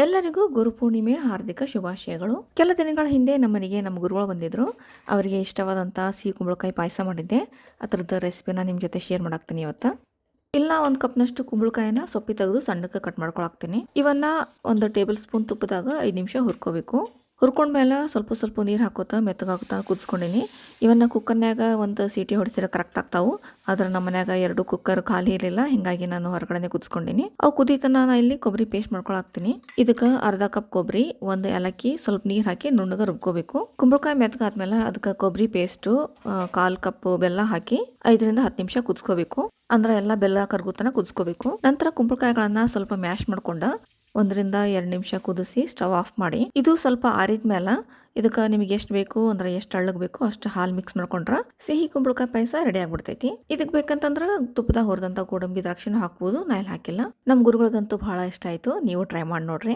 ಎಲ್ಲರಿಗೂ ಗುರುಪೂರ್ಣಿಮೆಯ ಹಾರ್ದಿಕ ಶುಭಾಶಯಗಳು. ಕೆಲ ದಿನಗಳ ಹಿಂದೆ ನಮ್ಮನೆಗೆ ನಮ್ಮ ಗುರುಗಳು ಬಂದಿದ್ರು. ಅವರಿಗೆ ಇಷ್ಟವಾದಂಥ ಸಿಹಿ ಕುಂಬಳಕಾಯಿ ಪಾಯಸ ಮಾಡಿದ್ದೆ. ಅದರದ್ದು ರೆಸಿಪಿನ ನಿಮ್ಮ ಜೊತೆ ಶೇರ್ ಮಾಡಾಕ್ತೀನಿ ಇವತ್ತು. ಇಲ್ಲ, ಒಂದು ಕಪ್ನಷ್ಟು ಕುಂಬಳಕಾಯಿನ ಸೊಪ್ಪಿ ತೆಗೆದು ಸಣ್ಣಕ್ಕೆ ಕಟ್ ಮಾಡ್ಕೊಳಾಕ್ತೀನಿ. ಇವನ್ನ ಒಂದು ಟೇಬಲ್ ಸ್ಪೂನ್ ತುಪ್ಪದಾಗ 5 ನಿಮಿಷ ಹುರ್ಕೋಬೇಕು. ಹುರ್ಕೊಂಡ್ಮೇಲೆ ಸ್ವಲ್ಪ ಸ್ವಲ್ಪ ನೀರು ಹಾಕೋತಾ ಮೆತ್ತಗಾಗುತ್ತಾ ಕುದಿಸ್ಕೊಂಡಿನಿ. ಇವನ್ನ ಕುಕ್ಕರ್ನ್ಯಾಗ ಒಂದು ಸೀಟಿ ಹೊಡಿಸಿದ್ರೆ ಕರೆಕ್ಟ್ ಆಗ್ತಾವು. ಆದ್ರೆ ನಮ್ಮ ಮನ್ಯಾಗ 2 ಕುಕ್ಕರ್ ಖಾಲಿ ಇರಲಿಲ್ಲ, ಹಿಂಗಾಗಿ ನಾನು ಹೊರಗಡೆ ಕುದಿಸ್ಕೊಂಡಿನಿ. ಅವು ಕುದೀತನ ನಾನು ಇಲ್ಲಿ ಕೊಬ್ಬರಿ ಪೇಸ್ಟ್ ಮಾಡ್ಕೊಳಾಕ್ತೀನಿ. ಇದಕ್ಕೆ ಅರ್ಧ ಕಪ್ ಕೊಬ್ಬರಿ, 1 ಏಲಕ್ಕಿ, ಸ್ವಲ್ಪ ನೀರು ಹಾಕಿ ನುಣ್ಣಗೆ ರುಬ್ಕೋಬೇಕು. ಕುಂಬಳಕಾಯಿ ಮೆತ್ತಗಾದ್ಮೇಲೆ ಅದಕ್ಕೆ ಕೊಬ್ಬರಿ ಪೇಸ್ಟು 1/4 ಕಪ್ ಬೆಲ್ಲ ಹಾಕಿ 5 ರಿಂದ 10 ನಿಮಿಷ ಕುದಿಸ್ಕೋಬೇಕು. ಅಂದ್ರೆ ಎಲ್ಲ ಬೆಲ್ಲ ಕರ್ಗುತ್ತನ ಕುದಿಸ್ಕೋಬೇಕು. ನಂತರ ಕುಂಬಳಕಾಯಿಗಳನ್ನ ಸ್ವಲ್ಪ ಮ್ಯಾಶ್ ಮಾಡ್ಕೊಂಡ 1 ರಿಂದ 2 ನಿಮಿಷ ಕುದಿಸಿ ಸ್ಟವ್ ಆಫ್ ಮಾಡಿ. ಇದು ಸ್ವಲ್ಪ ಆರಿದ ಮೇಲೆ ಇದಕ್ಕೆ ನಿಮಗೆ ಎಷ್ಟು ಬೇಕು ಅಂದ್ರೆ ಎಷ್ಟು ಹಳ್ಳಗ್ ಬೇಕು ಅಷ್ಟು ಹಾಲು ಮಿಕ್ಸ್ ಮಾಡ್ಕೊಂಡ್ರೆ ಸಿಹಿ ಕುಂಬಳಕಾಯಿ ಪಾಯಸ ರೆಡಿ ಆಗ್ಬಿಡ್ತೈತಿ. ಇದಕ್ಕೆ ಬೇಕಂತಂದ್ರೆ ತುಪ್ಪದಾಗ ಹುರಿದಂತ ಗೋಡಂಬಿ ದ್ರಾಕ್ಷಿನೂ ಹಾಕ್ಬೋದು. ನಾ ಇಲ್ಲಿ ಹಾಕಿಲ್ಲ. ನಮ್ಮ ಗುರುಗಳಿಗಂತೂ ಬಹಳ ಇಷ್ಟ ಆಯ್ತು. ನೀವು ಟ್ರೈ ಮಾಡಿ ನೋಡ್ರಿ.